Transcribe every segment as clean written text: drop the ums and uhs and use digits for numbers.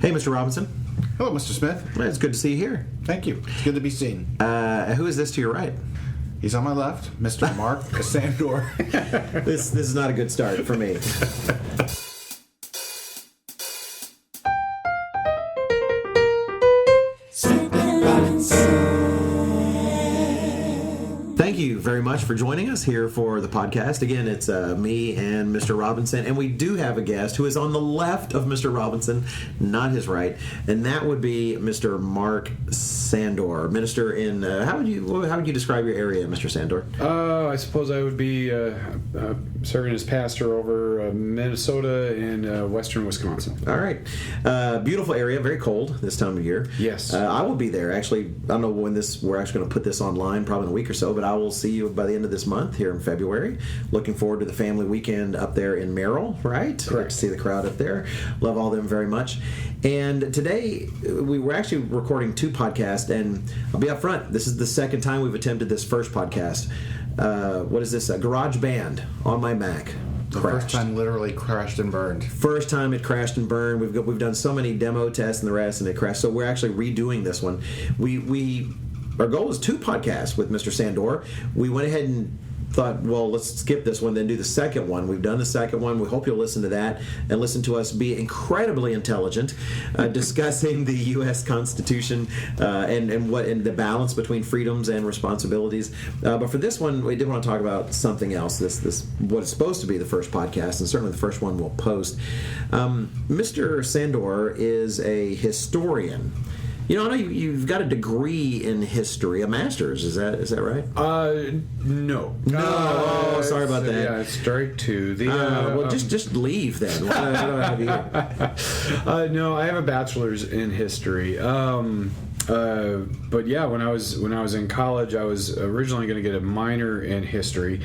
Hey, Mr. Robinson. Hello, Mr. Smith. It's good to see you here. Thank you. It's good to be seen. Who is this to your right? He's on my left, Mr. Mark Sandor. This is not a good start for me. Thank you very much for joining us here for the podcast. Again, it's me and Mr. Robinson, and we do have a guest who is on the left of Mr. Robinson, not his right, and that would be Mr. Mark Sandor, minister in. How would you describe your area, Mr. Sandor? I suppose I would be serving as pastor over Minnesota and western Wisconsin. All right, beautiful area, very cold this time of year. Yes, I will be there. Actually, I don't know when we're actually going to put this online, probably in a week or so, but I will see you by the end of this month here in February. Looking forward to the family weekend up there in Merrill, right? Correct. To see the crowd up there. Love all them very much. And today, we were actually recording two podcasts, and I'll be up front. This is the second time we've attempted this first podcast. What is this? A Garage Band on my Mac. The first time literally crashed and burned. First time it crashed and burned. We've done so many demo tests and the rest, and it crashed. So we're actually redoing this one. Our goal was 2 podcasts with Mr. Sandor. We went ahead and thought, well, let's skip this one, then do the second one. We've done the second one. We hope you'll listen to that and listen to us be incredibly intelligent, discussing the U.S. Constitution and the balance between freedoms and responsibilities. But for this one, we did want to talk about something else. This what is supposed to be the first podcast, and certainly the first one we'll post. Mr. Sandor is a historian. You know, I know you've got a degree in history, a master's. Is that right? No. No. Sorry about that. Yeah, straight to the. Well, just leave then. Why do I have you here? No, I have a bachelor's in history. But yeah, when I was in college, I was originally going to get a minor in history.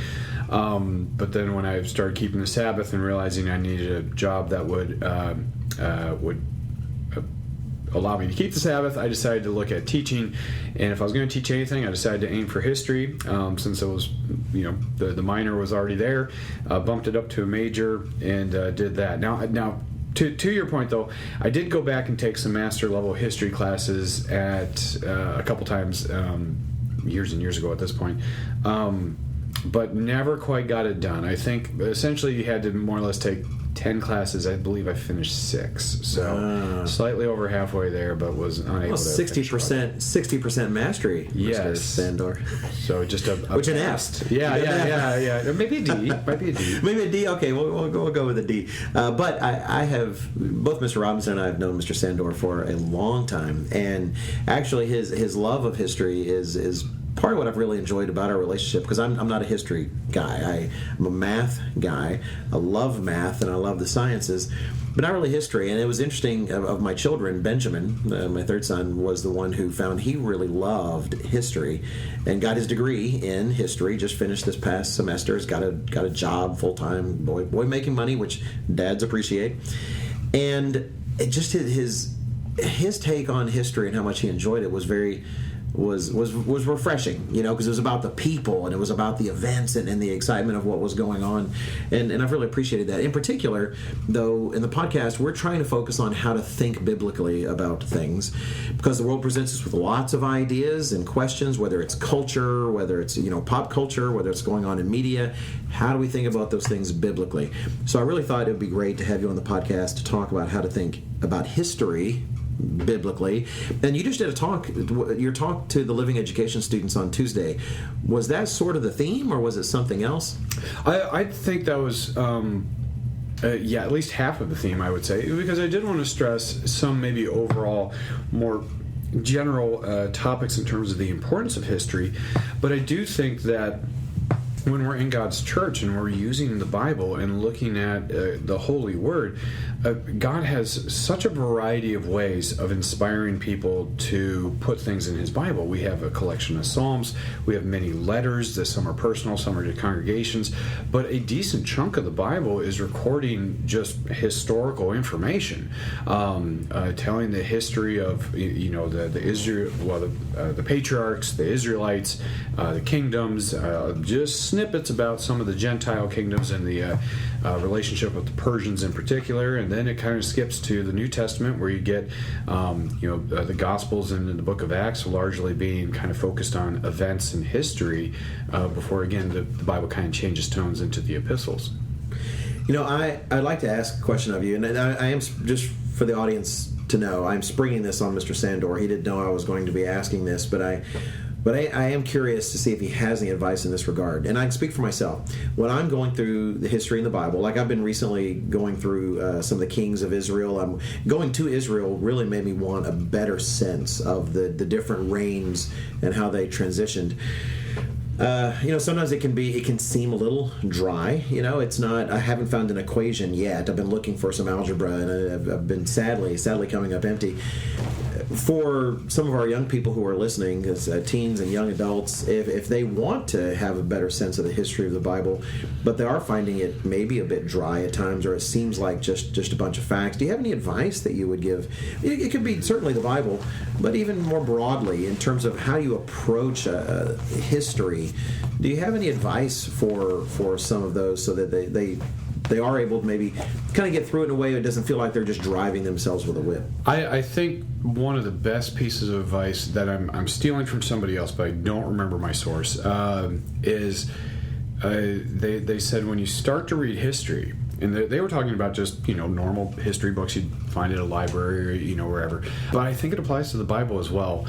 But then when I started keeping the Sabbath and realizing I needed a job that would allow me to keep the Sabbath, I decided to look at teaching, and if I was going to teach anything, I decided to aim for history, since it was, the minor was already there, bumped it up to a major, and did that. Now, to your point though, I did go back and take some master level history classes at a couple times, years and years ago at this point, but never quite got it done. I think essentially you had to more or less take 10 classes. I believe I finished 6, so slightly over halfway there, but was unable to 60% mastery. Yes, Mr. Sandor. So just a which an F. Yeah. Maybe a D. Maybe a D. Okay, we'll go with a D. But I have both Mr. Robinson and I have known Mr. Sandor for a long time, and actually his love of history is part of what I've really enjoyed about our relationship, because I'm not a history guy. I'm a math guy. I love math and I love the sciences, but not really history. And it was interesting, of my children, Benjamin, my third son, was the one who found he really loved history and got his degree in history, just finished this past semester, has got a job full-time, boy making money, which dads appreciate. And it just his take on history and how much he enjoyed it was was refreshing, because it was about the people and it was about the events and the excitement of what was going on, and I've really appreciated that. In particular, though, in the podcast, we're trying to focus on how to think biblically about things, because the world presents us with lots of ideas and questions, whether it's culture, whether it's pop culture, whether it's going on in media. How do we think about those things biblically? So I really thought it would be great to have you on the podcast to talk about how to think about history biblically. And you just did your talk to the Living Education students on Tuesday. Was that sort of the theme, or was it something else? I think that was at least half of the theme, I would say, because I did want to stress some maybe overall more general topics in terms of the importance of history, but I do think that when we're in God's church and we're using the Bible and looking at the Holy Word, God has such a variety of ways of inspiring people to put things in His Bible. We have a collection of Psalms. We have many letters. Some are personal, some are to congregations. But a decent chunk of the Bible is recording just historical information, telling the history of the Israel, the patriarchs, the Israelites, the kingdoms, just snippets about some of the Gentile kingdoms and the relationship with the Persians in particular, and then it kind of skips to the New Testament, where you get the Gospels and the Book of Acts largely being kind of focused on events and history, before again the Bible kind of changes tones into the epistles. I'd like to ask a question of you, and I am, just for the audience to know, I'm springing this on Mr. Sandor. He didn't know I was going to be asking this, but I am curious to see if he has any advice in this regard. And I can speak for myself. When I'm going through the history in the Bible, like I've been recently going through some of the kings of Israel, going to Israel really made me want a better sense of the different reigns and how they transitioned. Sometimes it can seem a little dry. It's not. I haven't found an equation yet. I've been looking for some algebra, and I've been sadly coming up empty. For some of our young people who are listening, as teens and young adults, if they want to have a better sense of the history of the Bible, but they are finding it maybe a bit dry at times, or it seems like just a bunch of facts, do you have any advice that you would give? It could be certainly the Bible, but even more broadly in terms of how you approach history. Do you have any advice for some of those so that they are able to maybe kind of get through it in a way that doesn't feel like they're just driving themselves with a whip? I think one of the best pieces of advice that I'm stealing from somebody else, but I don't remember my source, is they said when you start to read history, and they were talking about just normal history books you'd find in a library or wherever, but I think it applies to the Bible as well.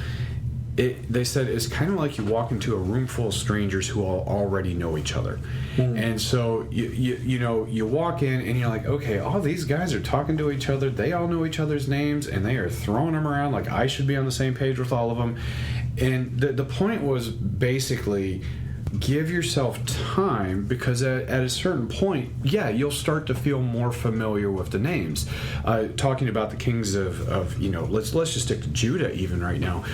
They said it's kind of like you walk into a room full of strangers who all already know each other. And so you walk in and you're like, okay, all these guys are talking to each other, they all know each other's names, and they are throwing them around like I should be on the same page with all of them. And the point was basically, give yourself time, because at a certain point, you'll start to feel more familiar with the names. Talking about the kings of let's just stick to Judah even right now.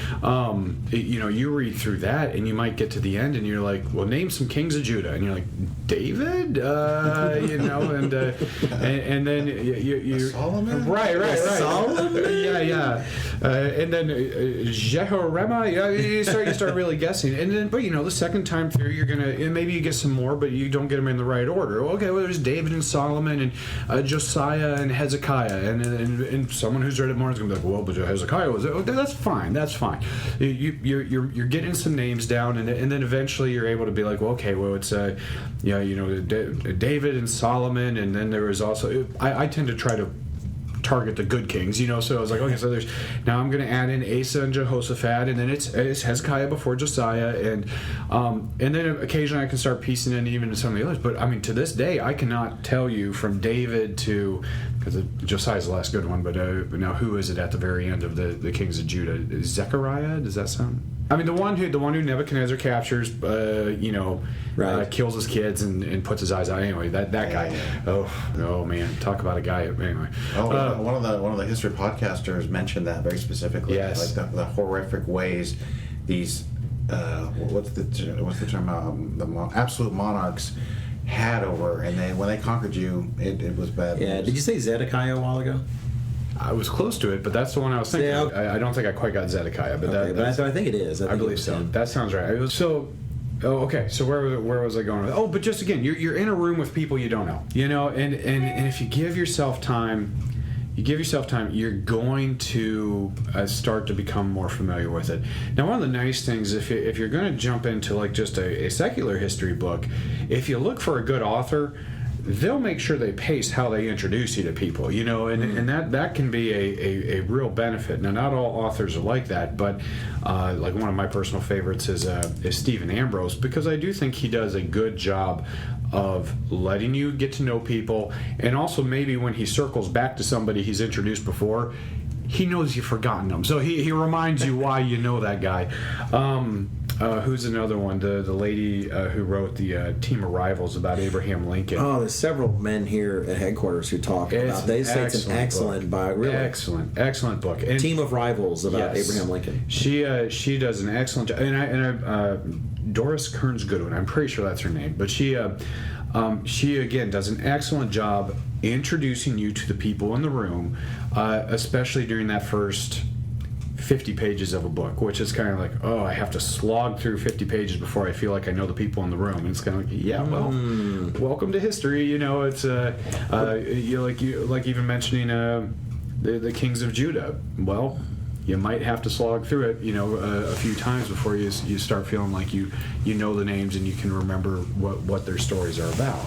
You read through that and you might get to the end and you're like, well, name some kings of Judah, and you're like, David, and then you Solomon, right, Solomon, and then Jehoram, you start really guessing, and then but the second time through, you're gonna, and maybe you get some more, but you don't get them in the right order. Okay, well, there's David and Solomon and Josiah and Hezekiah, and someone who's read it more is gonna be like, well, but Hezekiah was that's fine. You're getting some names down, and then eventually you're able to be like, well, okay, well, it's David and Solomon, and then there was also I tend to try to target the good kings, so I was like, okay, so there's, now I'm going to add in Asa and Jehoshaphat, and then it's Hezekiah before Josiah, and then occasionally I can start piecing in even some of the others. But I mean, to this day, I cannot tell you from David to, because Josiah's the last good one, but now who is it at the very end of the kings of Judah? Zechariah? Does that sound? I mean, the one who Nebuchadnezzar captures, right. Kills his kids and puts his eyes out. Anyway, that guy. Yeah. Oh man, talk about a guy. Anyway, one of the history podcasters mentioned that very specifically. Yes, like the horrific ways these what's the term? The absolute monarchs had over, and then when they conquered you, it was bad. Yeah. Did you say Zedekiah a while ago? I was close to it, but that's the one I was thinking. Yeah. I don't think I quite got Zedekiah, but I think it is. I believe so. That sounds right. Okay. So where was I going with? But just again, you're in a room with people you don't know, and if you give yourself time, you're going to start to become more familiar with it. Now, one of the nice things, if you're going to jump into like just a secular history book, if you look for a good author, they'll make sure they pace how they introduce you to people, and that can be a real benefit. Now, not all authors are like that, but like one of my personal favorites is Stephen Ambrose, because I do think he does a good job of letting you get to know people, and also maybe when he circles back to somebody he's introduced before, he knows you've forgotten them, so he reminds you why you know that guy. Who's another one? The lady who wrote the Team of Rivals about Abraham Lincoln. Oh, there's several men here at headquarters who talk about. They say it's an excellent book. Really Excellent book. And Team of Rivals about Abraham Lincoln. She does an excellent job. And Doris Kearns Goodwin, I'm pretty sure that's her name, but she again does an excellent job introducing you to the people in the room, especially during that first 50 pages of a book, which is kind of like, oh, I have to slog through 50 pages before I feel like I know the people in the room. And it's kind of like, yeah, well, welcome to history. You know, it's like even mentioning the kings of Judah. Well, you might have to slog through it, a few times before you start feeling like you know the names and you can remember what their stories are about.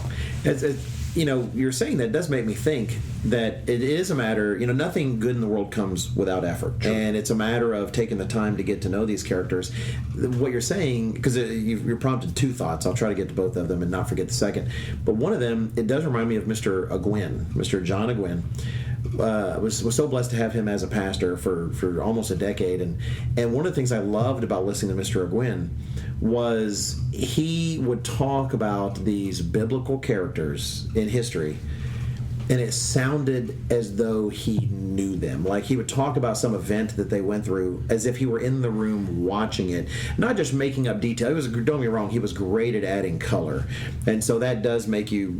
You're saying that does make me think that it is a matter, nothing good in the world comes without effort. Sure. And it's a matter of taking the time to get to know these characters. What you're saying, because you're prompted two thoughts, I'll try to get to both of them and not forget the second. But one of them, it does remind me of Mr. Agwin, Mr. John Agwin. Was so blessed to have him as a pastor for almost a decade. And one of the things I loved about listening to Mr. Agwin was he would talk about these biblical characters in history, and it sounded as though he knew them. Like he would talk about some event that they went through as if he were in the room watching it, not just making up detail. Don't get me wrong, he was great at adding color, and so that does makes you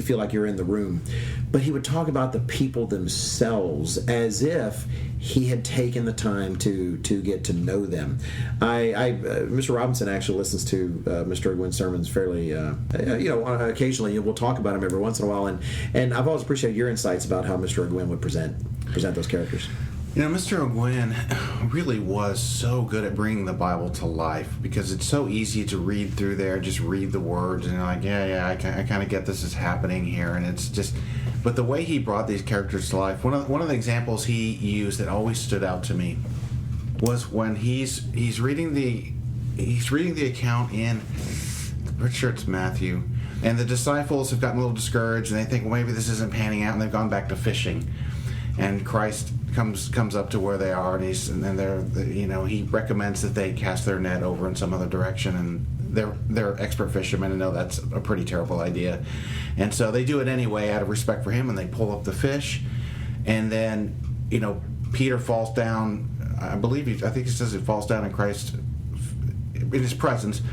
feel like you're in the room. But he would talk about the people themselves as if he had taken the time to get to know them. Mr. Robinson actually listens to Mr. Agwin's sermons fairly, occasionally. We'll talk about him every once in a while, and I've always appreciated your insights about how Mr. Agwin would present those characters. Mr. Agwin really was so good at bringing the Bible to life, because it's so easy to read through there, just read the words, and you're like, I kind of get this is happening here, and it's just. But the way he brought these characters to life, one of the examples he used that always stood out to me was when he's reading the account in, I'm pretty sure it's Matthew, and the disciples have gotten a little discouraged, and they think, well, maybe this isn't panning out, and they've gone back to fishing, and Christ comes up to where they are, and he recommends that they cast their net over in some other direction, and they're expert fishermen and know that's a pretty terrible idea, and so they do it anyway out of respect for him, and they pull up the fish, and then Peter falls down. I think he says he falls down in Christ in his presence,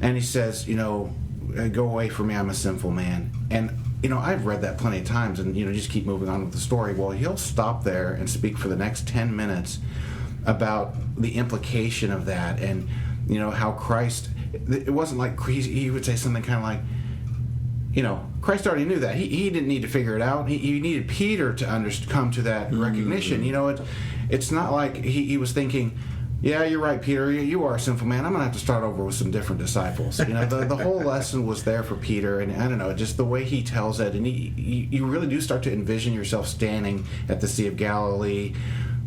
and he says, go away from me, I'm a sinful man. And I've read that plenty of times, and just keep moving on with the story. Well, he'll stop there and speak for the next 10 minutes about the implication of that, and how Christ. It wasn't like he would say something kind of like, Christ already knew that. He didn't need to figure it out. He needed Peter to come to that recognition. It's not like he was thinking, yeah, you're right, Peter. You are a sinful man. I'm going to have to start over with some different disciples. The whole lesson was there for Peter, and I don't know, just the way he tells it, and you really do start to envision yourself standing at the Sea of Galilee.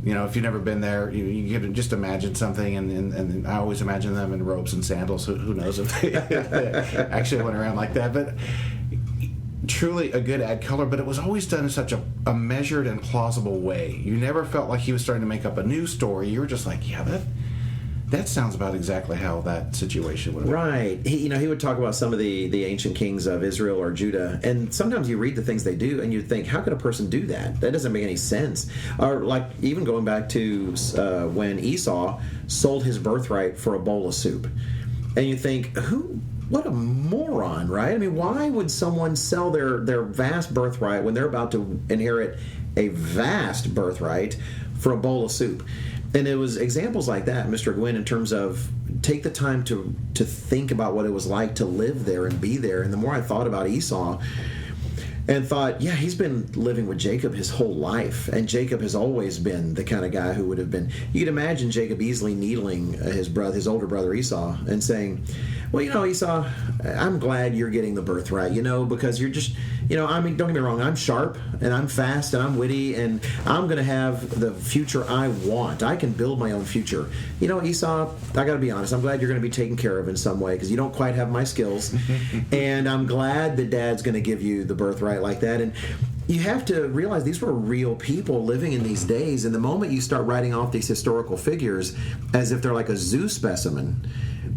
If you've never been there, you can just imagine something, and I always imagine them in robes and sandals. Who knows if they actually went around like that? But truly a good add color, but it was always done in such a measured and plausible way. You never felt like he was starting to make up a new story. You were just like, yeah, that sounds about exactly how that situation would have been. Right. He would talk about some of the ancient kings of Israel or Judah, and sometimes you read the things they do, and you think, how could a person do that? That doesn't make any sense. Or like even going back to when Esau sold his birthright for a bowl of soup, and you think, what a moron, right? I mean, why would someone sell their vast birthright when they're about to inherit a vast birthright for a bowl of soup? And it was examples like that, Mr. Agwin, in terms of take the time to think about what it was like to live there and be there. And the more I thought about Esau and thought, yeah, he's been living with Jacob his whole life. And Jacob has always been the kind of guy who would have been, you could imagine Jacob easily needling his older brother Esau and saying, well, Esau, I'm glad you're getting the birthright, because you're just, I mean, don't get me wrong, I'm sharp and I'm fast and I'm witty and I'm going to have the future I want. I can build my own future. Esau, I got to be honest, I'm glad you're going to be taken care of in some way because you don't quite have my skills. And I'm glad that Dad's going to give you the birthright like that. And you have to realize these were real people living in these days. And the moment you start writing off these historical figures as if they're like a zoo specimen,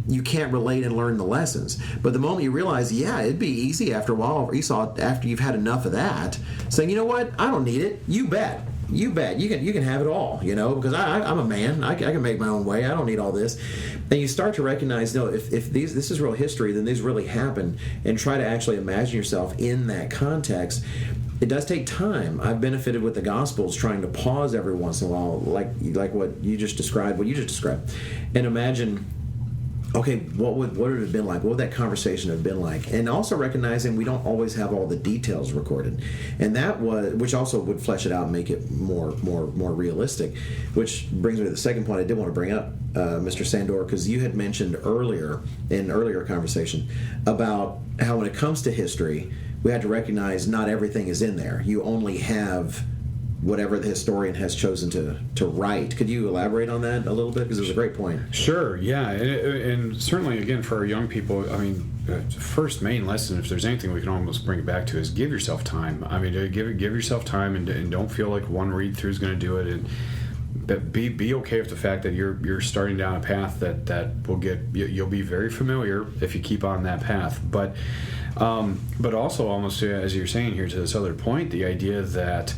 you can't relate and learn the lessons. But the moment you realize, yeah, it'd be easy after a while, Esau, after you've had enough of that, saying, you know what, I don't need it. You bet. You can have it all, because I'm a man. I can make my own way. I don't need all this. And you start to recognize, no, if this is real history, then these really happen, and try to actually imagine yourself in that context. it does take time. I've benefited with the Gospels trying to pause every once in a while, like what you just described, and imagine, okay, what would it have been like? What would that conversation have been like? And also recognizing we don't always have all the details recorded, and which also would flesh it out and make it more realistic. Which brings me to the second point I did want to bring up, Mr. Sandor, because you had mentioned earlier in earlier conversation about how when it comes to history, we had to recognize not everything is in there. You only have whatever the historian has chosen to write. Could you elaborate on that a little bit? Because it was a great point. Sure, yeah. And certainly, again, for our young people, I mean, first main lesson, if there's anything we can almost bring it back to, is give yourself time. I mean, give yourself time and don't feel like one read-through is going to do it. And be okay with the fact that you're starting down a path that will you'll be very familiar if you keep on that path. But also, almost as you're saying here, to this other point, the idea that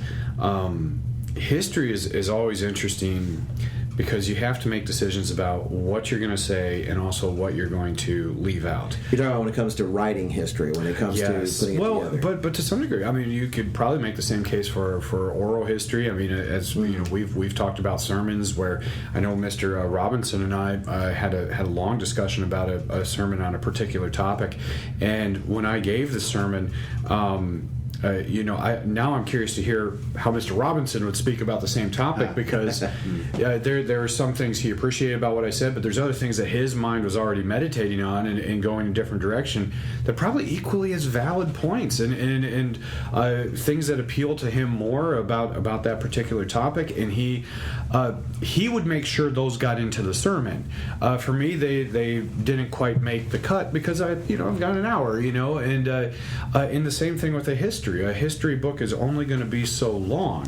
history is always interesting because you have to make decisions about what you're going to say and also what you're going to leave out. You're talking about when it comes to writing history, when it comes to putting it together. But to some degree, I mean, you could probably make the same case for oral history. I mean, as you know, we've talked about sermons where I know Mr. Robinson and I had a long discussion about a sermon on a particular topic, and when I gave the sermon. Now I'm curious to hear how Mr. Robinson would speak about the same topic, because there are some things he appreciated about what I said, but there's other things that his mind was already meditating on and going in a different direction that probably equally as valid points and things that appeal to him more about that particular topic, and he would make sure those got into the sermon. For me, they didn't quite make the cut because I've got an hour, and in the same thing with the history. A history book is only going to be so long.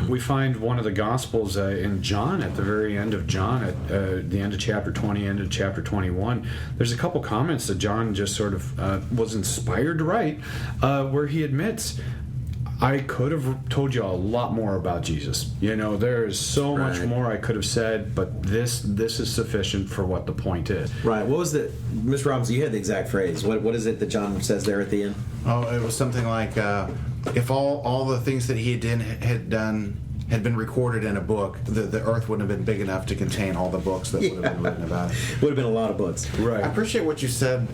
We find one of the Gospels in John, at the very end of John, at the end of chapter 20, end of chapter 21, there's a couple comments that John just sort of was inspired to write, where he admits, I could have told you a lot more about Jesus. There is so much more I could have said, but this is sufficient for what the point is. Right. What was the, Mr. Robinson, you had the exact phrase. What is it that John says there at the end? Oh, it was something like, if all the things that he had done had been recorded in a book, the earth wouldn't have been big enough to contain all the books that would have been written about it. Would have been a lot of books. Right. I appreciate what you said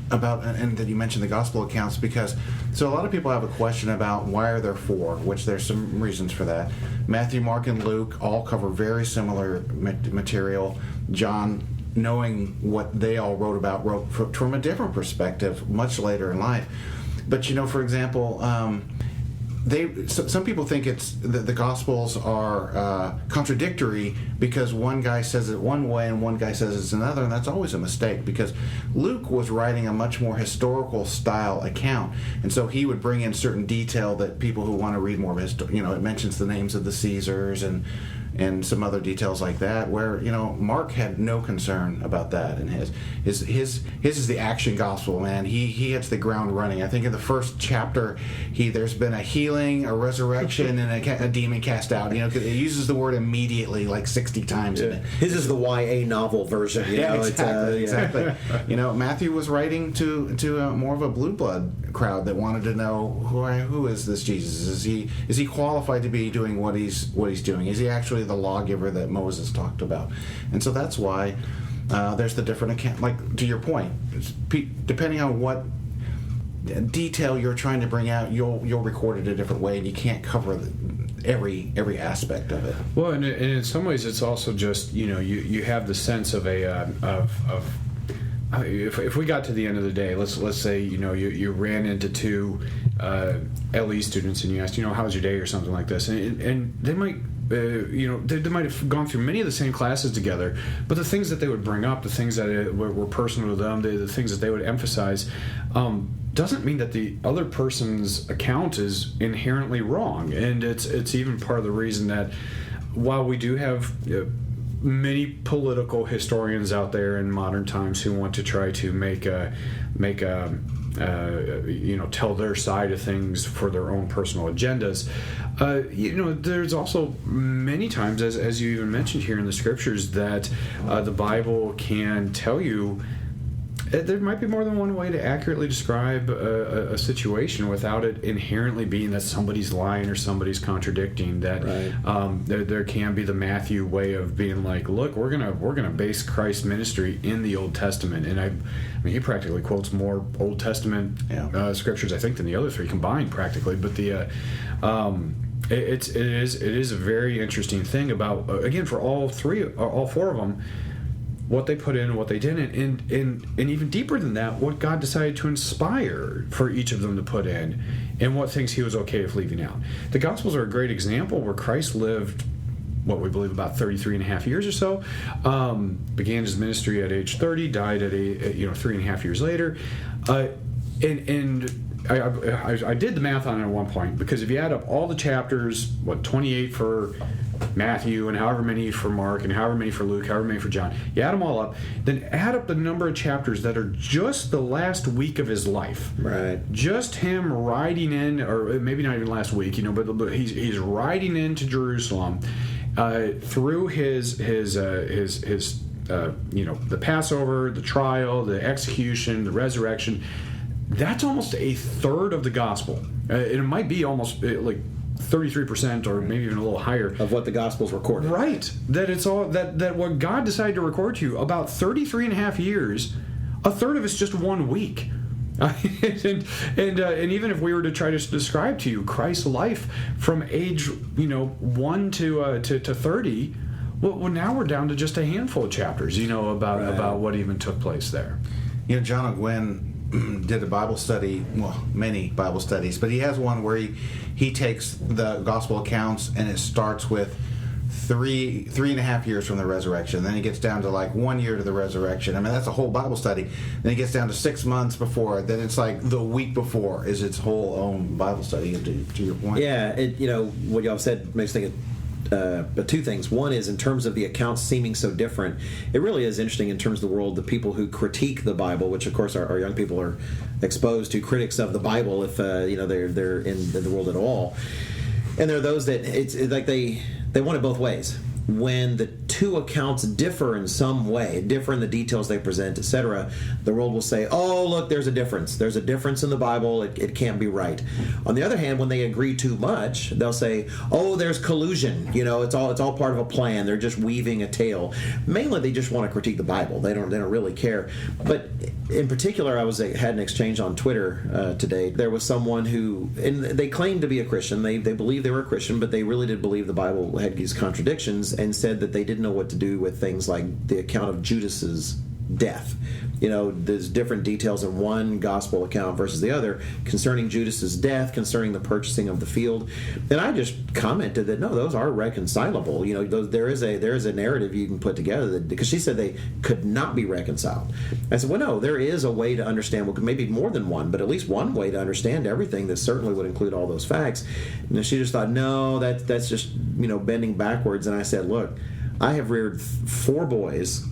about, and that you mentioned the gospel accounts, because so a lot of people have a question about why are there four, which there's some reasons for that. Matthew, Mark, and Luke all cover very similar material. John, knowing what they all wrote from a different perspective much later in life. But for example, some people think the Gospels are contradictory because one guy says it one way and one guy says it's another, and that's always a mistake, because Luke was writing a much more historical style account, and so he would bring in certain detail that people who want to read more of it mentions the names of the Caesars and some other details like that, where Mark had no concern about that, and his is the action gospel, man. He hits the ground running. I think in the first chapter, there's been a healing, a resurrection, and a demon cast out. It uses the word immediately like 60 times in it. His is the YA novel version. Exactly. Matthew was writing to more of a blue blood crowd that wanted to know who is this Jesus? Is he qualified to be doing what he's doing? Is he actually the lawgiver that Moses talked about? And so that's why there's the different account. Like, to your point, depending on what detail you're trying to bring out, you'll record it a different way, and you can't cover every aspect of it. Well, and in some ways, it's also just you have the sense of if we got to the end of the day, let's say you ran into two LE students and you asked how was your day or something like this, and they might. They might have gone through many of the same classes together, but the things that they would bring up, the things that were personal to them, the things that they would emphasize, doesn't mean that the other person's account is inherently wrong. And it's even part of the reason that while we do have many political historians out there in modern times who want to try to tell their side of things for their own personal agendas. There's also many times, as you even mentioned here in the scriptures, that the Bible can tell you There might be more than one way to accurately describe a situation without it inherently being that somebody's lying or somebody's contradicting. That there can be the Matthew way of being like, look, we're gonna base Christ's ministry in the Old Testament, and I mean he practically quotes more Old Testament scriptures I think than the other three combined practically. But it is a very interesting thing about again for all four of them, what they put in and what they didn't, and even deeper than that, what God decided to inspire for each of them to put in, and what things he was okay with leaving out. The Gospels are a great example where Christ lived, what we believe, about 33 and a half years or so, began his ministry at age 30, died at 3.5 years later, and I did the math on it at one point, because if you add up all the chapters, 28 for Matthew and however many for Mark and however many for Luke, however many for John, you add them all up, then add up the number of chapters that are just the last week of his life. Right. Just him riding in, or maybe not even last week, but he's riding into Jerusalem through his the Passover, the trial, the execution, the resurrection. That's almost a third of the gospel. It might be almost like 33% or maybe even a little higher of what the Gospels recorded. Right. That it's all that what God decided to record to you, about 33 and a half years, a third of it's just 1 week. and even if we were to try to describe to you Christ's life from age 1 to 30, well now we're down to just a handful of chapters about what even took place there. John O'Gwen did a Bible study, many Bible studies, but he has one where he takes the gospel accounts and it starts with three and a half years from the resurrection. Then he gets down to like 1 year to the resurrection. I mean, that's a whole Bible study. Then he gets down to 6 months before. Then it's like the week before is its whole own Bible study. To your point, what y'all said makes me think of two things. One is in terms of the accounts seeming so different, it really is interesting in terms of the world, the people who critique the Bible, which of course our young people are exposed to critics of the Bible if they're in the world at all. And there are those that it's like they want it both ways. When the two accounts differ in some way, differ in the details they present, etc., the world will say, oh, look, there's a difference. There's a difference in the Bible. It can't be right. On the other hand, when they agree too much, they'll say, oh, there's collusion. It's all part of a plan. They're just weaving a tale. Mainly, they just want to critique the Bible. They don't really care. But in particular, had an exchange on Twitter today. There was someone who, and they claimed to be a Christian. They believed they were a Christian, but they really did believe the Bible had these contradictions, and said that they didn't know what to do with things like the account of Judas's death. There's different details in one gospel account versus the other concerning Judas's death, concerning the purchasing of the field. And I just commented that no, those are reconcilable. There is a narrative you can put together because she said they could not be reconciled. I said, well, no, there is a way to understand. Well, maybe more than one, but at least one way to understand everything that certainly would include all those facts. And she just thought, no, that's just bending backwards. And I said, look, I have reared 4 boys.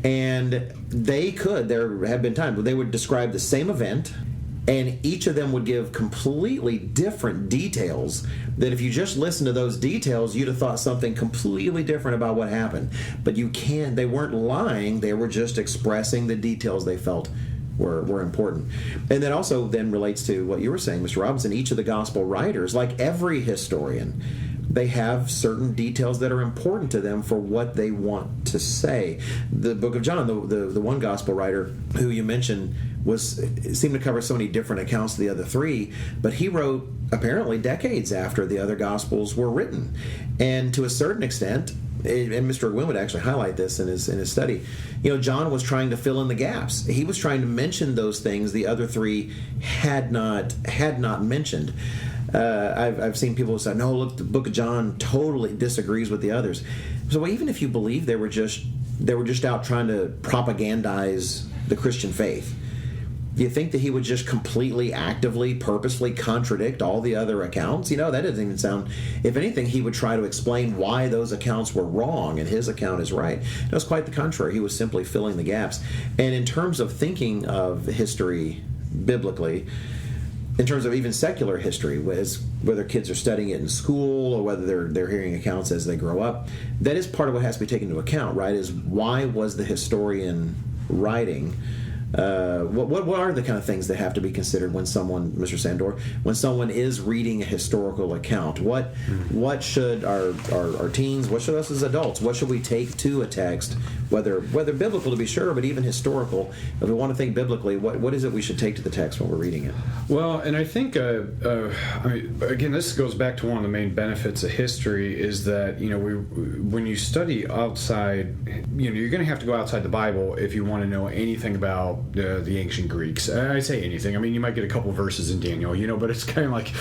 And there have been times where they would describe the same event, and each of them would give completely different details that if you just listen to those details, you'd have thought something completely different about what happened. But they weren't lying, they were just expressing the details they felt were important. And that also then relates to what you were saying, Mr. Robinson. Each of the gospel writers, like every historian, they have certain details that are important to them for what they want to say. The book of John, the one gospel writer who you mentioned, seemed to cover so many different accounts of the other 3, but he wrote apparently decades after the other gospels were written. And to a certain extent, and Mr. O'Gwen would actually highlight this in his study, John was trying to fill in the gaps. He was trying to mention those things the other 3 had not mentioned. I've seen people say, no, look, the book of John totally disagrees with the others. So even if you believe they were just out trying to propagandize the Christian faith, do you think that he would just completely, actively, purposely contradict all the other accounts? That doesn't even sound... If anything, he would try to explain why those accounts were wrong and his account is right. It was quite the contrary. He was simply filling the gaps. And in terms of thinking of history biblically, in terms of even secular history, whether kids are studying it in school or whether they're hearing accounts as they grow up, that is part of what has to be taken into account, right? Is why was the historian writing what are the kind of things that have to be considered when someone, Mr. Sandor, when someone is reading a historical account? What should our teens, what should us as adults, what should we take to a text, whether biblical to be sure, but even historical? If we want to think biblically, what is it we should take to the text when we're reading it? Well, and I think, again, this goes back to one of the main benefits of history is that, when you study outside, you're going to have to go outside the Bible if you want to know anything about the ancient Greeks. I say anything. I mean, you might get a couple verses in Daniel, but it's kind of like,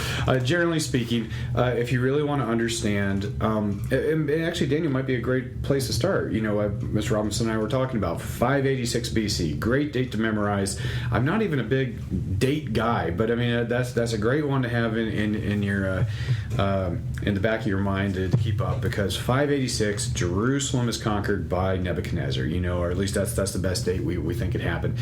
generally speaking, if you really want to understand, and actually Daniel might be a great place to start. Mr. Robinson and I were talking about 586 BC, great date to memorize. I'm not even a big date guy, but I mean that's a great one to have in your in the back of your mind to keep up, because 586 Jerusalem is conquered by Nebuchadnezzar, or at least that's the best date we think it happened.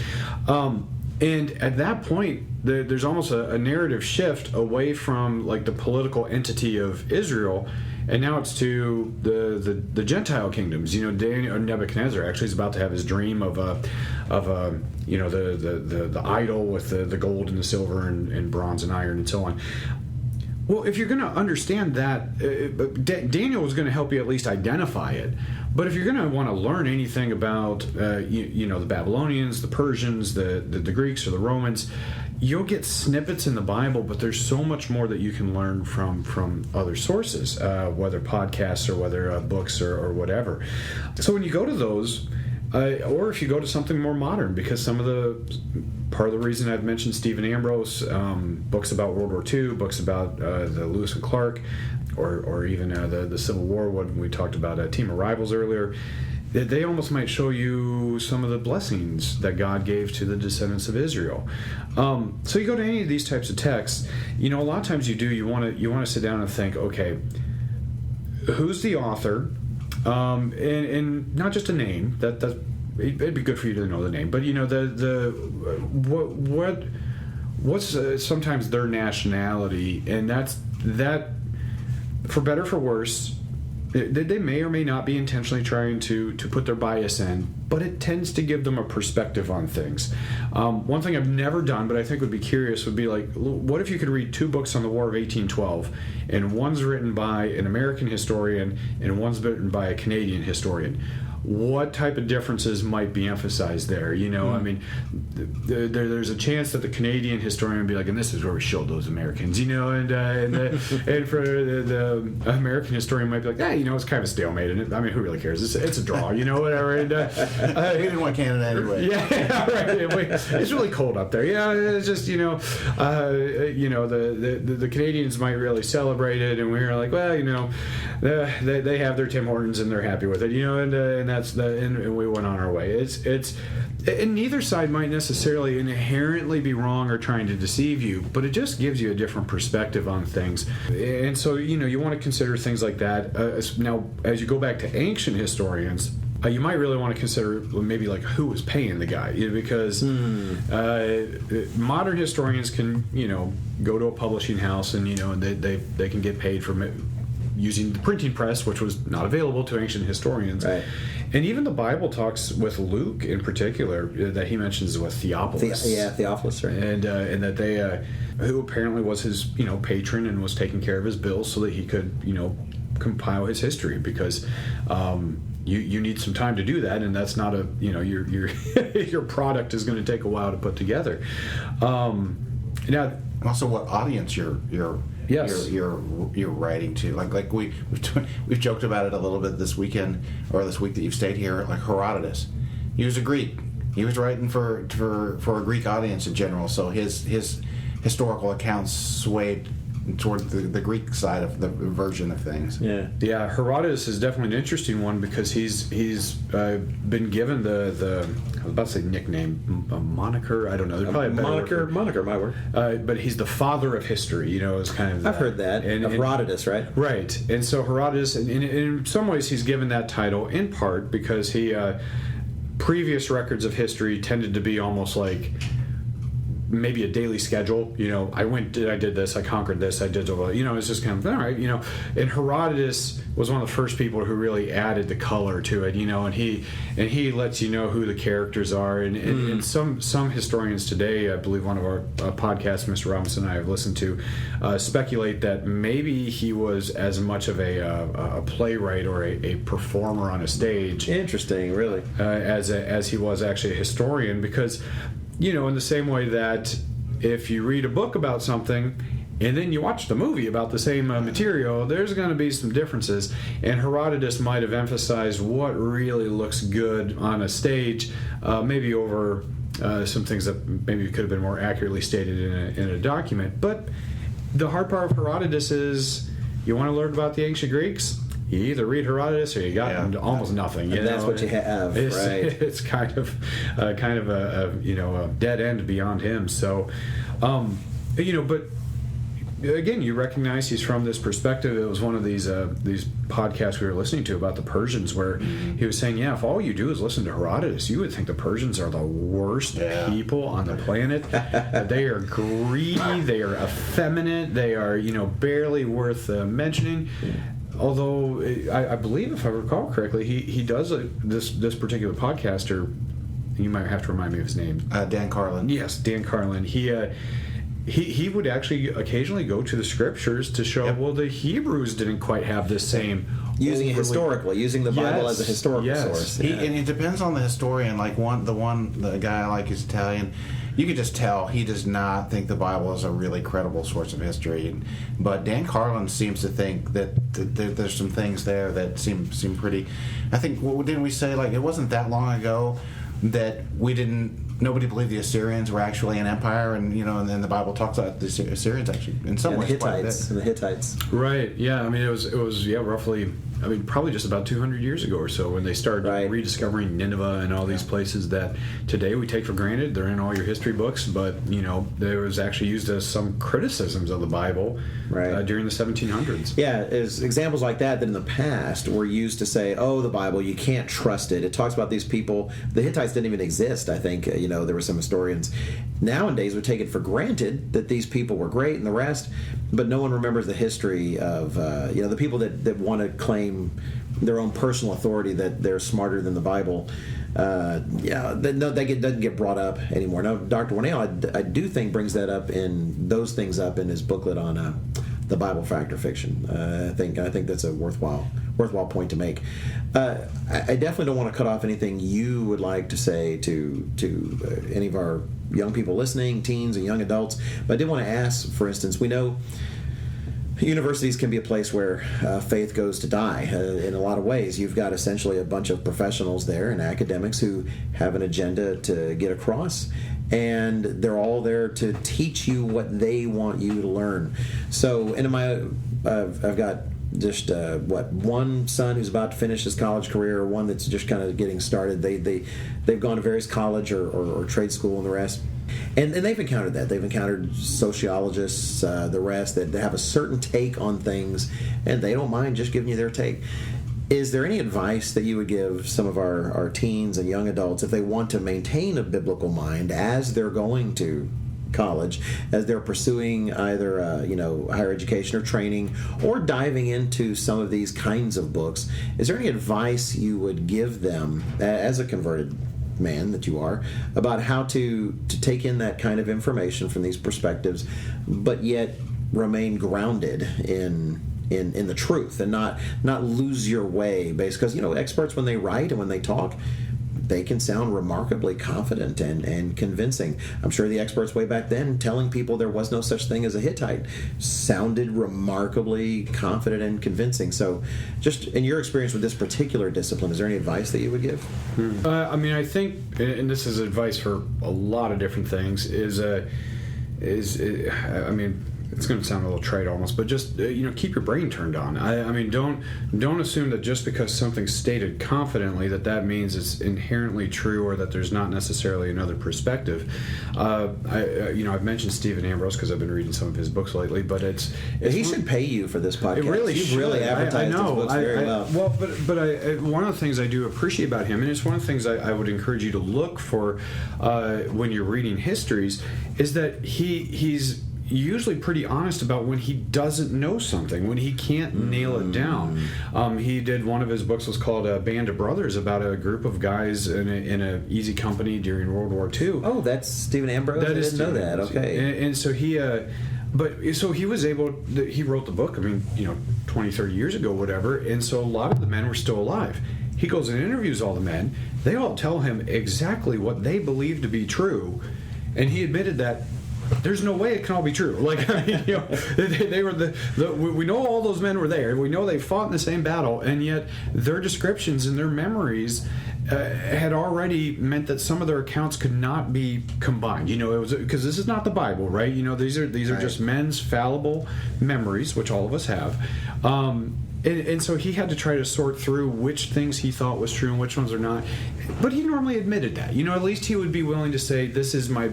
And at that point, there's almost a narrative shift away from like the political entity of Israel, and now it's to the Gentile kingdoms. Nebuchadnezzar actually is about to have his dream of the idol with the gold and the silver and bronze and iron and so on. Well, if you're going to understand that, Daniel is going to help you at least identify it. But if you're going to want to learn anything about, the Babylonians, the Persians, the Greeks, or the Romans, you'll get snippets in the Bible, but there's so much more that you can learn from other sources, whether podcasts or whether books or whatever. So when you go to those, or if you go to something more modern, because part of the reason I've mentioned Stephen Ambrose, books about World War II, books about the Lewis and Clark, or even the Civil War, when we talked about Team of Rivals earlier, they almost might show you some of the blessings that God gave to the descendants of Israel. So you go to any of these types of texts, a lot of times you want to sit down and think, okay, who's the author? And not just a name. It'd be good for you to know the name, but what's sometimes their nationality, and that for better or for worse, they may or may not be intentionally trying to put their bias in, but it tends to give them a perspective on things. One thing I've never done, but I think would be curious, would be like, what if you could read two books on the War of 1812, and one's written by an American historian and one's written by a Canadian historian? What type of differences might be emphasized there? I mean, there's a chance that the Canadian historian would be like, and this is where we showed those Americans, and for the American historian might be like, it's kind of a stalemate, and I mean, who really cares? It's a draw, whatever. And, we didn't want Canada anyway. Yeah, right. It's really cold up there. Yeah, it's just the Canadians might really celebrate it, and we're like, well, they have their Tim Hortons and they're happy with it, and that's and we went on our way. And neither side might necessarily inherently be wrong or trying to deceive you, but it just gives you a different perspective on things. And so you want to consider things like that. Now, as you go back to ancient historians, you might really want to consider maybe like who was paying the guy, because modern historians can go to a publishing house and they can get paid for using the printing press, which was not available to ancient historians. Right. And even the Bible talks with Luke in particular, that he mentions with Theophilus. Theophilus, right. And that they, who apparently was his patron and was taking care of his bills so that he could compile his history, because you need some time to do that, and that's not your product is going to take a while to put together. Now, also what audience you're writing to, like we've joked about it a little bit this weekend or this week that you've stayed here. Like Herodotus, he was a Greek. He was writing for a Greek audience in general, so his historical accounts swayed toward the Greek side of the version of things. Yeah. Herodotus is definitely an interesting one, because he's been given the I was about to say nickname, a moniker. I don't know. There's probably a better moniker, my word. But he's the father of history. Is kind of. I've heard that. And Herodotus, right? Right. And so Herodotus, in some ways, he's given that title in part because he previous records of history tended to be almost like maybe a daily schedule. I did this, I conquered this, I did, it's just kind of, all right, And Herodotus was one of the first people who really added the color to it, and he lets you know who the characters are. And some historians today, I believe one of our podcasts, Mr. Robinson and I have listened to, speculate that maybe he was as much of a playwright or a performer on a stage. Interesting, really. As he was actually a historian, because in the same way that if you read a book about something and then you watch the movie about the same material, there's going to be some differences. And Herodotus might have emphasized what really looks good on a stage, maybe over some things that maybe could have been more accurately stated in a document. But the hard part of Herodotus is, you want to learn about the ancient Greeks? You either read Herodotus or you got almost nothing. And that's what you have, right? It's kind of a dead end beyond him. So, but again, you recognize he's from this perspective. It was one of these podcasts we were listening to about the Persians, where he was saying, if all you do is listen to Herodotus, you would think the Persians are the worst people on the planet. They are greedy, they are effeminate, they are barely worth mentioning. Although I believe, if I recall correctly, he does this particular podcaster. You might have to remind me of his name. Dan Carlin. Yes, Dan Carlin. He would actually occasionally go to the scriptures to show, well, the Hebrews didn't quite have this same. Using the Bible as a historical source. And it depends on the historian. Like the guy I like is Italian. You could just tell he does not think the Bible is a really credible source of history. But Dan Carlin seems to think that there's some things there that seem pretty. I think, didn't we say, like, it wasn't that long ago that nobody believed the Assyrians were actually an empire, and and then the Bible talks about the Assyrians actually in some ways the Hittites. Right. Yeah. I mean, it was roughly. I mean, probably just about 200 years ago or so, when they started rediscovering Nineveh and all these places that today we take for granted. They're in all your history books, but there was actually used as some criticisms of the Bible during the 1700s. Yeah, as examples like that in the past were used to say, "Oh, the Bible, you can't trust it." It talks about these people. The Hittites didn't even exist. I think there were some historians nowadays would take it for granted that these people were great and the rest, but no one remembers the history of the people that want to claim their own personal authority that they're smarter than the Bible. That doesn't get brought up anymore. Now, Dr. Winnell, I do think brings those things up in his booklet on the Bible Fact or Fiction. I think that's a worthwhile point to make. I definitely don't want to cut off anything you would like to say to any of our young people listening, teens and young adults. But I did want to ask, for instance, we know universities can be a place where faith goes to die in a lot of ways. You've got essentially a bunch of professionals there and academics who have an agenda to get across, and they're all there to teach you what they want you to learn. So, I've got just one son who's about to finish his college career, one that's just kind of getting started. They've gone to various college or trade school and the rest. And they've encountered that. They've encountered sociologists, the rest, that have a certain take on things, and they don't mind just giving you their take. Is there any advice that you would give some of our teens and young adults if they want to maintain a biblical mind as they're going to college, as they're pursuing either higher education or training, or diving into some of these kinds of books? Is there any advice you would give them as a converted man that you are about how to take in that kind of information from these perspectives, but yet remain grounded in the truth and not lose your way? Because experts, when they write and when they talk, they can sound remarkably confident and convincing. I'm sure the experts way back then telling people there was no such thing as a Hittite sounded remarkably confident and convincing. So just in your experience with this particular discipline, is there any advice that you would give? I think, and this is advice for a lot of different things, it's going to sound a little trite almost, but just keep your brain turned on. I mean, don't assume that just because something's stated confidently that means it's inherently true, or that there's not necessarily another perspective. I've mentioned Stephen Ambrose because I've been reading some of his books lately, but it's he should pay you for this podcast. It really You've should. really advertised his books very well. Well, but one of the things I do appreciate about him, and it's one of the things I would encourage you to look for when you're reading histories, is that he's usually pretty honest about when he doesn't know something, when he can't nail it down. He did, one of his books was called A Band of Brothers, about a group of guys in a easy company during World War II. Oh, that's Stephen Ambrose? That I is didn't know that. Okay. And so he... so he was able, he wrote the book, 20, 30 years ago, whatever, and so a lot of the men were still alive. He goes and interviews all the men. They all tell him exactly what they believe to be true, and he admitted that there's no way it can all be true. They were we know all those men were there. We know they fought in the same battle, and yet their descriptions and their memories had already meant that some of their accounts could not be combined. It was because this is not the Bible, right? These are Right. just men's fallible memories, which all of us have. And so he had to try to sort through which things he thought was true and which ones are not. But he normally admitted that. At least he would be willing to say, this is my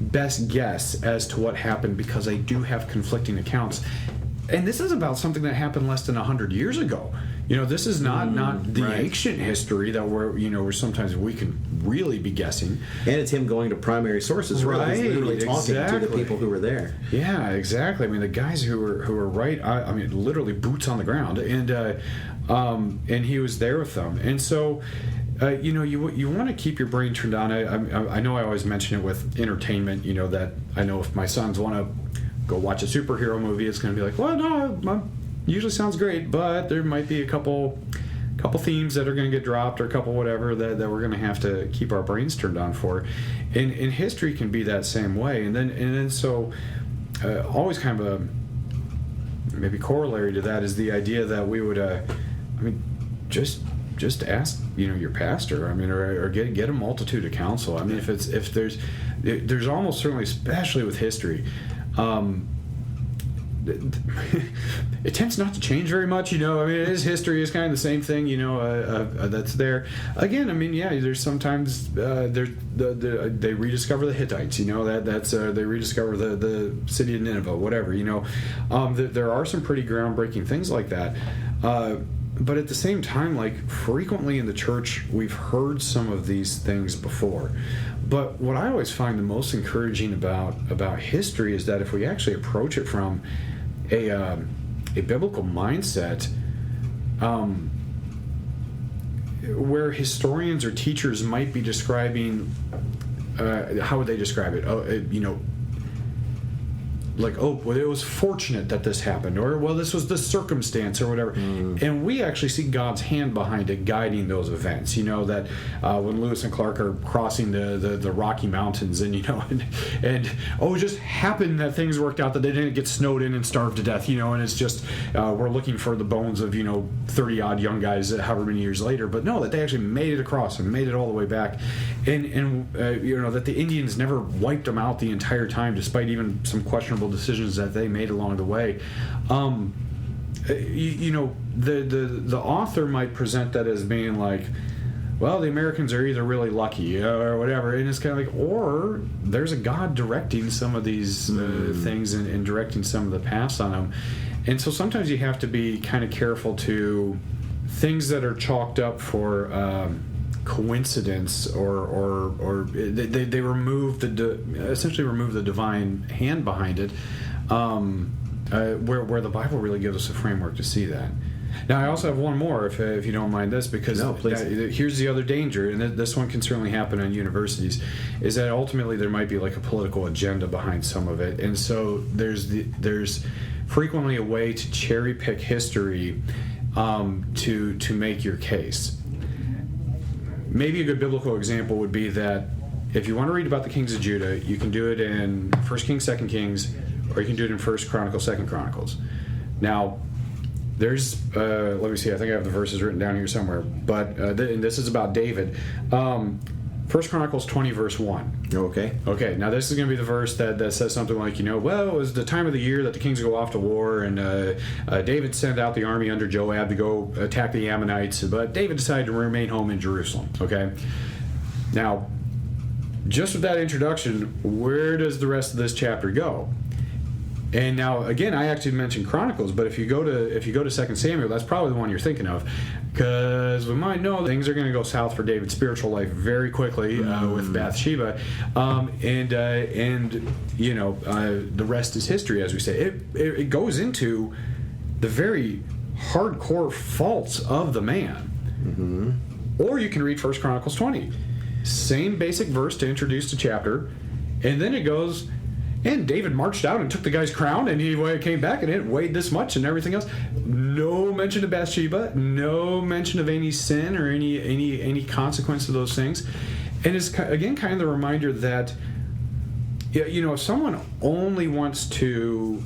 best guess as to what happened because I do have conflicting accounts. And this is about something that happened less than 100 years ago. This is not the right. ancient history that where sometimes we can really be guessing. And it's him going to primary sources, Right, He's literally talking to the exactly. people who were there. Yeah, exactly. I mean, the guys who were right. Literally boots on the ground, and he was there with them. And so, you want to keep your brain turned on. I know I always mention it with entertainment. That I know if my sons want to go watch a superhero movie, it's going to be like, well, no, usually sounds great, but there might be a couple themes that are going to get dropped, or a couple whatever that we're going to have to keep our brains turned on for. And history can be that same way. And then so always kind of a maybe corollary to that is the idea that we would just ask your pastor, or get a multitude of counsel. If there's almost certainly, especially with history, it tends not to change very much. It is history. It's kind of the same thing. That's there again. There's sometimes they rediscover the Hittites. That's they rediscover the city of Nineveh. Whatever. There are some pretty groundbreaking things like that. But at the same time, frequently in the church, we've heard some of these things before. But what I always find the most encouraging about history is that if we actually approach it from a biblical mindset, where historians or teachers might be describing, how would they describe it? Well, it was fortunate that this happened, or well, this was the circumstance, or whatever. And we actually see God's hand behind it, guiding those events. That when Lewis and Clark are crossing the Rocky Mountains, and it just happened that things worked out, that they didn't get snowed in and starved to death. And it's just we're looking for the bones of 30 odd young guys, however many years later. But no, that they actually made it across and made it all the way back, and that the Indians never wiped them out the entire time, despite even some questionable decisions that they made along the way. The author might present that as being like, well, the Americans are either really lucky or whatever, and it's kind of like, or there's a God directing some of these things and directing some of the paths on them. And so sometimes you have to be kind of careful to things that are chalked up for coincidence, or they remove essentially remove the divine hand behind it, where the Bible really gives us a framework to see that. Now, I also have one more, if you don't mind this, because here's the other danger, and this one can certainly happen in universities, is that ultimately there might be a political agenda behind some of it, and so there's frequently a way to cherry pick history to make your case. Maybe a good biblical example would be that if you want to read about the kings of Judah, you can do it in 1 Kings, 2 Kings, or you can do it in 1 Chronicles, 2 Chronicles. Now, there's, let me see, I think I have the verses written down here somewhere, but and this is about David. 1 Chronicles 20, verse 1. Okay. Okay, now this is going to be the verse that says something like, well, it was the time of the year that the kings go off to war, and David sent out the army under Joab to go attack the Ammonites, but David decided to remain home in Jerusalem. Okay? Now, just with that introduction, where does the rest of this chapter go? And now, again, I actually mentioned Chronicles, but if you go to 2 Samuel, that's probably the one you're thinking of, because we might know things are going to go south for David's spiritual life very quickly with Bathsheba, and the rest is history, as we say. It goes into the very hardcore faults of the man. Mm-hmm. Or you can read 1 Chronicles 20, same basic verse to introduce the chapter, and then it goes. And David marched out and took the guy's crown, and he came back, and it weighed this much, and everything else. No mention of Bathsheba, no mention of any sin or any consequence of those things. And it's again kind of the reminder that, if someone only wants to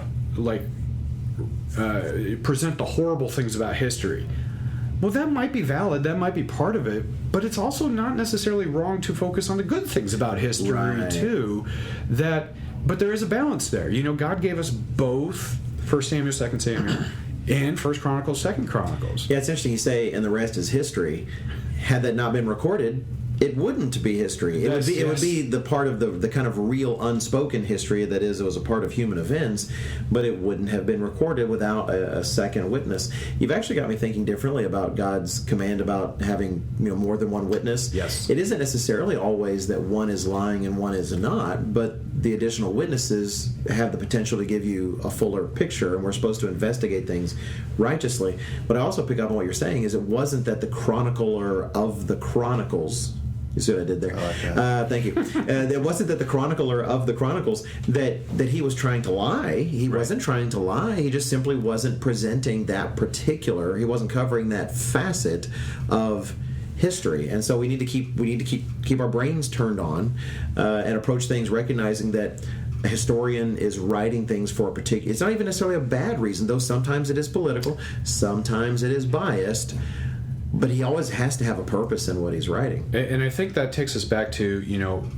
present the horrible things about history, well, that might be valid, that might be part of it, but it's also not necessarily wrong to focus on the good things about history too. But there is a balance there. God gave us both 1 Samuel, 2 Samuel, and 1 Chronicles, 2 Chronicles. Yeah, it's interesting you say, and the rest is history. Had that not been recorded, it wouldn't be history. It would be the part of the kind of real unspoken history that it was a part of human events, but it wouldn't have been recorded without a second witness. You've actually got me thinking differently about God's command about having more than one witness. Yes. It isn't necessarily always that one is lying and one is not, but the additional witnesses have the potential to give you a fuller picture, and we're supposed to investigate things righteously. But I also pick up on what you're saying is it wasn't that the chronicler of the Chronicles. You see what I did there? I like that. Thank you. It wasn't that the chronicler of the Chronicles that he was trying to lie. He wasn't trying to lie. He just simply wasn't presenting that particular. He wasn't covering that facet of history. And so we need to keep our brains turned on and approach things recognizing that a historian is writing things for a particular. It's not even necessarily a bad reason, though. Sometimes it is political. Sometimes it is biased. But he always has to have a purpose in what he's writing. And I think that takes us back to,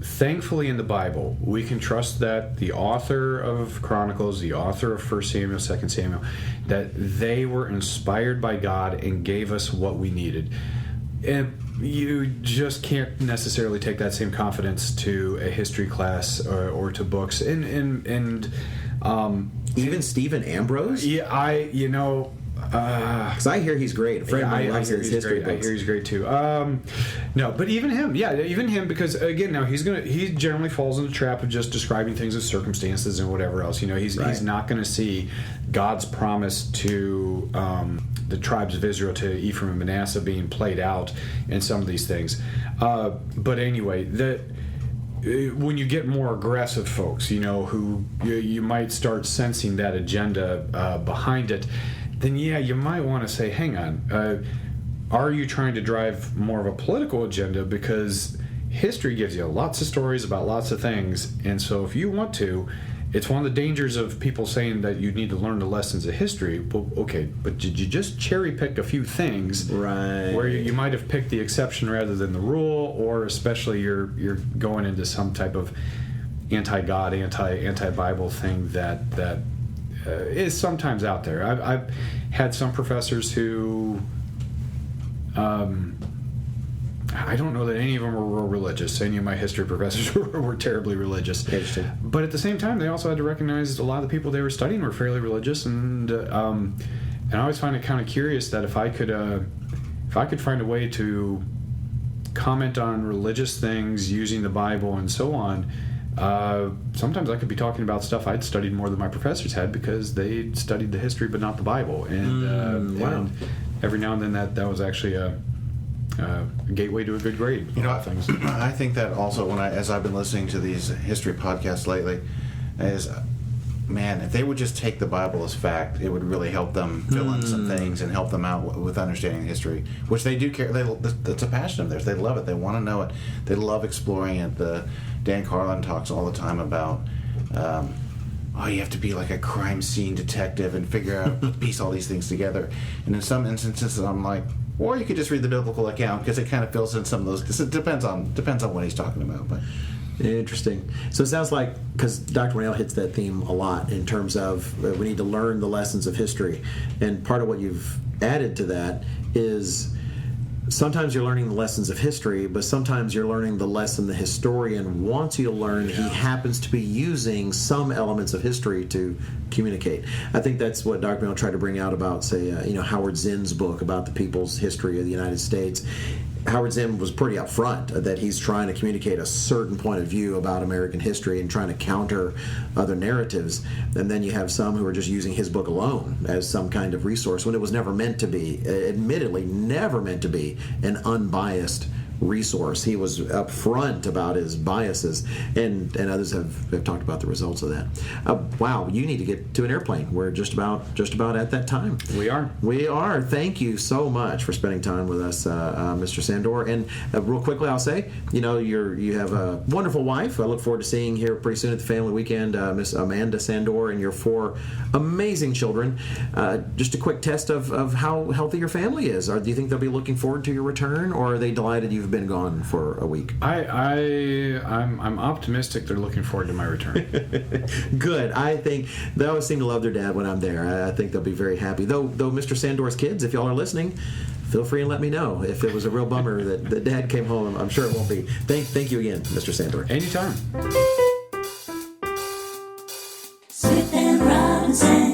thankfully in the Bible, we can trust that the author of Chronicles, the author of 1 Samuel, 2 Samuel, that they were inspired by God and gave us what we needed. And you just can't necessarily take that same confidence to a history class or to books. And even Stephen Ambrose? Yeah, because I hear he's great. A friend of mine loves his history books. I hear he's great too. No, but even him, because again, now he generally falls in the trap of just describing things as circumstances and whatever else. He's not going to see God's promise to the tribes of Israel, to Ephraim and Manasseh, being played out in some of these things. But anyway, when you get more aggressive folks, who you might start sensing that agenda behind it, then you might want to say, hang on, are you trying to drive more of a political agenda? Because history gives you lots of stories about lots of things, and so if you want to, it's one of the dangers of people saying that you need to learn the lessons of history. Well, okay, but did you just cherry pick a few things where you might have picked the exception rather than the rule, or especially you're going into some type of anti-God, anti-Bible thing that is sometimes out there. I've had some professors who, I don't know that any of them were real religious. Any of my history professors were terribly religious. Interesting. But at the same time, they also had to recognize a lot of the people they were studying were fairly religious, and I always find it kind of curious that if I could find a way to comment on religious things using the Bible and so on. Sometimes I could be talking about stuff I'd studied more than my professors had because they studied the history but not the Bible. And, wow. and every now and then that was actually a gateway to a good grade. Things. I think that also as I've been listening to these history podcasts lately, is man, if they would just take the Bible as fact, it would really help them fill in some things and help them out with understanding history, which they do care. That's a passion of theirs. They love it. They want to know it. They love exploring it. Dan Carlin talks all the time about, you have to be like a crime scene detective and figure out, piece all these things together. And in some instances, I'm like, or you could just read the biblical account because it kind of fills in some of those. It depends on what he's talking about, but. Interesting. So it sounds like, because Dr. Morell hits that theme a lot in terms of we need to learn the lessons of history. And part of what you've added to that is sometimes you're learning the lessons of history, but sometimes you're learning the lesson the historian wants you to learn. He happens to be using some elements of history to communicate. I think that's what Dr. Morell tried to bring out about, say, Howard Zinn's book about the people's history of the United States. Howard Zinn was pretty upfront that he's trying to communicate a certain point of view about American history and trying to counter other narratives. And then you have some who are just using his book alone as some kind of resource when it was never meant to be, admittedly, never meant to be an unbiased resource. He was upfront about his biases, and others have talked about the results of that. Wow, you need to get to an airplane. We're just about at that time. We are. Thank you so much for spending time with us, Mr. Sandor. And real quickly, I'll say, you have a wonderful wife. I look forward to seeing here pretty soon at the family weekend, Miss Amanda Sandor, and your 4 amazing children. Just a quick test of how healthy your family is. Do you think they'll be looking forward to your return, or are they delighted you've been gone for a week? I'm optimistic they're looking forward to my return. Good. I think they always seem to love their dad when I'm there. I think they'll be very happy. Though Mr. Sandor's kids, if y'all are listening, feel free and let me know if it was a real bummer that Dad came home. I'm sure it won't be. Thank you again, Mr. Sandor. Anytime. Smith and Robinson.